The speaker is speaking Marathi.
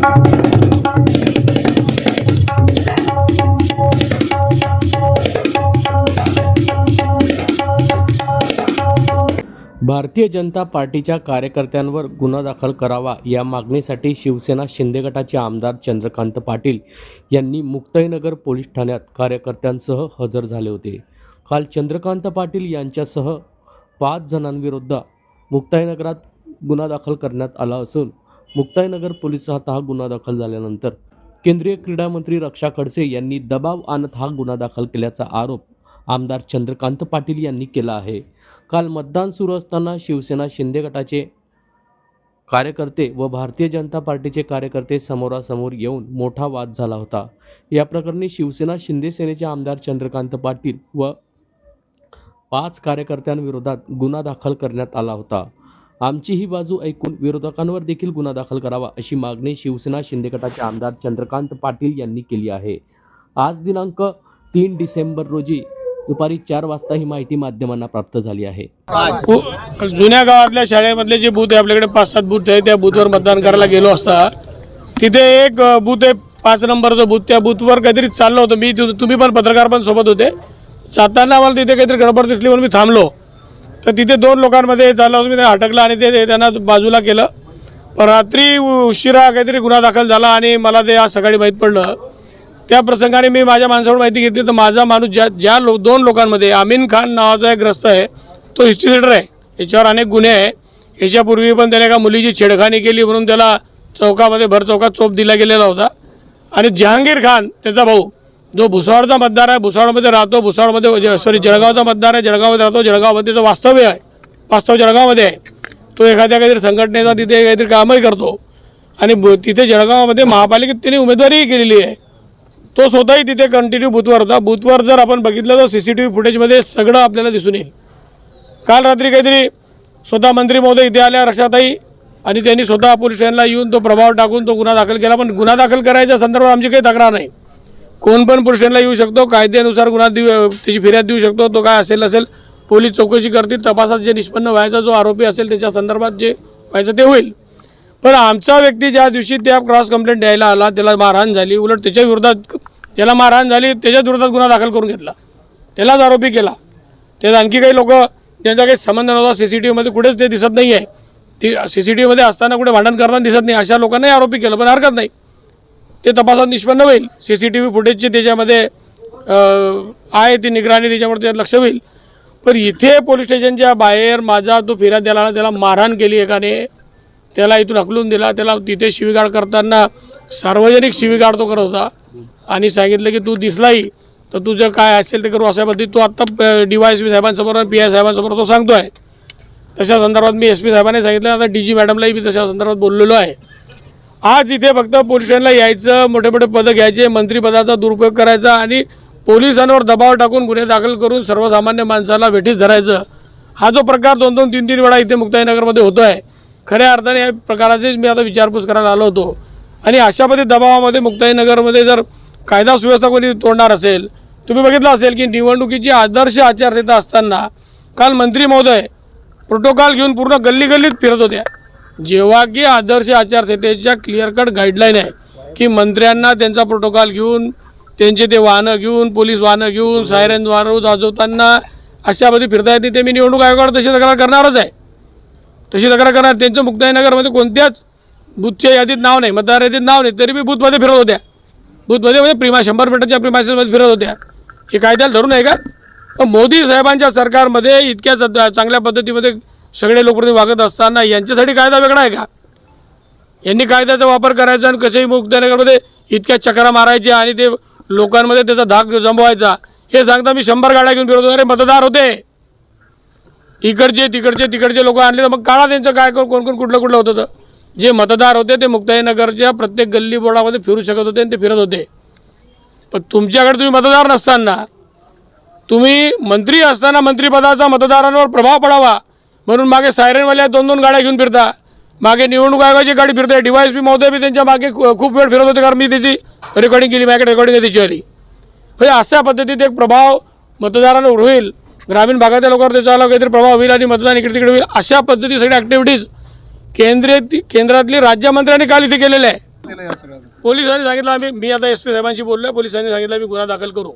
भारतीय जनता पार्टीच्या कार्यकर्त्यांवर गुन्हा दाखल करावा या मागणीसाठी शिवसेना शिंदे गटाचे आमदार चंद्रकांत पाटील यांनी मुक्ताईनगर पोलीस ठाण्यात कार्यकर्त्यांसह हजर झाले होते। काल चंद्रकांत पाटील यांच्यासह 5 जणांविरुद्ध मुक्ताईनगरात गुन्हा दाखल करण्यात आला असून मुक्ताईनगर पोलिसात हा गुन्हा दाखल झाल्यानंतर केंद्रीय क्रीडा मंत्री रक्षा खडसे यांनी दबाव आणत हा गुन्हा दाखल केल्याचा आरोप आमदार चंद्रकांत पाटील यांनी केला आहे। काल मतदान सुरू असताना शिवसेना शिंदे गटाचे कार्यकर्ते व भारतीय जनता पार्टीचे कार्यकर्ते समोरासमोर येऊन मोठा वाद झाला होता। या प्रकरणी शिवसेना शिंदे सेनेचे आमदार चंद्रकांत पाटील व 5 कार्यकर्त्यांविरोधात गुन्हा दाखल करण्यात आला होता। आमची ही बाजू ऐकून विरोधकांवर देखील गुन्हा दाखल करावा अशी मागणी शिवसेना शिंदे गटाचे आमदार चंद्रकांत पाटील यांनी केली आहे। आज दिनांक 3 डिसेंबर रोजी दुपारी 4 वाजता ही माहिती माध्यमांना प्राप्त झाली आहे। जुन्या गावातल्या शाळेमधले जे बूथ आहे, आपल्याकडे 5-7 बूथ आहे, त्या बूथवर मतदान करायला गेलो असता तिथे एक बूथ आहे 5 नंबरचं बूथ, त्या बूथवर काहीतरी चाललं होतं। मी तुम्ही पण पत्रकार पण सोबत होते, जाताना मला तिथे काहीतरी गडबड दिसली म्हणून मी थांबलो, तर तिथे 2 लोकांमध्ये चाललं होतं, मी त्यांना अटकलं आणि ते त्यांना बाजूला केलं। पण रात्री उशिरा काहीतरी गुन्हा दाखल झाला आणि मला ते आज सकाळी माहीत पडलं। त्या प्रसंगाने मी माझ्या माणसाकडून माहिती घेतली तर माझा माणूस ज्या 2 लोकांमध्ये अमीन खान नावाचा एक ग्रस्त आहे, तो हिस्ट्री सीटर आहे, याच्यावर अनेक गुन्हे आहे। याच्यापूर्वी पण त्याने एका मुलीची छेडखानी केली म्हणून त्याला चौकामध्ये भर चौकात चोप दिला गेलेला होता। आणि जहांगीर खान त्याचा भाऊ, जो भुसावळचा मतदार आहे, भुसावळमध्ये राहतो, भुसावळमध्ये जळगावचा मतदार आहे, जळगावमध्ये राहतो, जळगावमध्ये त्याचं वास्तव जळगावमध्ये आहे। तो एखाद्या काहीतरी संघटनेचा तिथे काहीतरी कामही करतो आणि तिथे जळगावमध्ये महापालिकेत त्याने उमेदवारीही केलेली आहे। तो स्वतःही तिथे कंटिन्यू बूथवर होता। बूथवर जर आपण बघितलं तर CCTV फुटेजमध्ये सगळं आपल्याला दिसून येईल। काल रात्री काहीतरी स्वतः मंत्री महोदय इथे आल्या, रक्षाताई, आणि त्यांनी स्वतः पोलीस स्टेशनला येऊन तो प्रभाव टाकून तो गुन्हा दाखल केला। पण गुन्हा दाखल करायच्या संदर्भात आमची काही तक्रार नाही, कोण पण पोलीस स्टेशनला येऊ शकतो, कायद्यानुसार गुन्हा त्याची फिर्याद देऊ शकतो, तो काय असेल पोलीस चौकशी करतील, तपासात जे निष्पन्न व्हायचा जो आरोपी असेल त्याच्या संदर्भात जे व्हायचं ते होईल। पण आमचा व्यक्ती ज्या दिवशी त्या क्रॉस कंप्लेंट द्यायला आला, त्याला मारहाण झाली, उलट त्याच्या विरोधात ज्याला मारहाण झाली त्याच्या विरोधात गुन्हा दाखल करून घेतला, त्यालाच आरोपी केला। त्यात आणखी काही लोक त्यांचा काही संबंध नव्हता, CCTVमध्ये कुठेच ते दिसत नाही आहे, ते CCTVमध्ये असताना कुठे भांडण करताना दिसत नाही, अशा लोकांनाही आरोपी केलं। पण हरकत नाही, ते तपासात निष्पन्न होईल, CCTV फुटेजचे त्याच्यामध्ये आहे ती निगराणी, त्याच्यामुळे त्यात लक्ष होईल। पण इथे पोलीस स्टेशनच्या बाहेर माझा तो फिर्याद द्यायला, त्याला मारहाण केली एकाने, त्याला इथून हकलून दिला, त्याला तिथे शिवीगाळ करताना सार्वजनिक शिवीगाळ तो करत होता आणि सांगितलं की तू दिसलाही तर तुझं काय असेल ते करू, अशा पद्धती तो आत्ता DYSP साहेबांसमोर आणि PI साहेबांसमोर तो सांगतो आहे। तशा संदर्भात मी SP साहेबांनी सांगितलं, आता DG मॅडमलाही मी तशा संदर्भात बोललेलो आहे। आज इथे फक्त पोलीस स्टेशनला यायचं, मोठे मोठे पदं घ्यायचे, मंत्रिपदाचा दुरुपयोग करायचा आणि पोलिसांवर दबाव टाकून गुन्हे दाखल करून सर्वसामान्य माणसाला वेठीस धरायचं, हा जो प्रकार 2-2, 3-3 वेळा इथे मुक्ताईनगरमध्ये होतो आहे। खऱ्या अर्थाने या प्रकाराचीच मी आता विचारपूस करायला आलो होतो। आणि अशा पद्धती दबावामध्ये मुक्ताईनगरमध्ये जर कायदा सुव्यवस्था कोणी तोडणार असेल, तुम्ही बघितलं असेल की निवडणुकीची आदर्श आचारसंहिता असताना काल मंत्री महोदय प्रोटोकॉल घेऊन पूर्ण गल्लीगल्लीत फिरत होत्या, जेव्हा की आदर्श आचारसंहितेच्या क्लिअर कट गाईडलाईन आहे की मंत्र्यांना त्यांचा प्रोटोकॉल घेऊन, त्यांचे ते वाहनं घेऊन, पोलीस वाहनं घेऊन, सायरन वाजवताना अशा पद्धती फिरता येते। ते मी निवडणूक आयोगाकडे तशी तक्रार करणारच आहे, तशी तक्रार करणार। त्यांचं मुक्ताईनगरमध्ये कोणत्याच बूथच्या यादीत नाव नाही, मतदार यादीत नाव नाही, तरी मी बूथमध्ये फिरत होत्या, बूथमध्ये म्हणजे 100 मीटरच्या प्रिमायसेसमध्ये फिरत होत्या। हे कायद्याला धरून आहे का? मोदी साहेबांच्या सरकारमध्ये इतक्या चांगल्या पद्धतीमध्ये सगळे लोकप्रतिनिधी वागत असताना यांच्यासाठी कायदा वेगळा आहे का? यांनी कायद्याचा वापर करायचा आणि कसेही मुक्ताईनगरमध्ये इतक्या चक्रा मारायच्या आणि ते लोकांमध्ये त्याचा धाक जमवायचा, हे सांगता मी 100 गाड्या घेऊन फिरत होतो। अरे मतदार होते तिकडचे लोक आणले तर मग काळा त्यांचं काय कोण कुठलं होतं तर जे मतदार होते ते मुक्ताईनगरच्या प्रत्येक गल्ली बोर्डामध्ये फिरू शकत होते आणि ते फिरत होते। पण तुमच्याकडे तुम्ही मतदार नसताना, तुम्ही मंत्री असताना मंत्रिपदाचा मतदारांवर प्रभाव पडावा म्हणून मागे सायरनवाल्या 2-2 गाड्या घेऊन फिरता, मागे निवडणूक आयोगाची गाडी फिरते, DYSP महोदय बी त्यांच्या मागे खूप वेळ फिरत होते, कारण मी त्याची रेकॉर्डिंग केली, माझ्याकडे रेकॉर्डिंग आहे त्याची आली। म्हणजे अशा पद्धतीत एक प्रभाव मतदारांवर होईल, ग्रामीण भागातील लोकांवर त्याचा काहीतरी प्रभाव होईल आणि मतदान इकडे तिकडे होईल, अशा पद्धती सगळ्या ॲक्टिव्हिटीज केंद्रातली राज्यमंत्र्यांनी काल इथे केलेल्या आहे। पोलिसांनी सांगितलं मी आता SP साहेबांशी बोललोय, पोलिसांनी सांगितलं मी गुन्हा दाखल करू.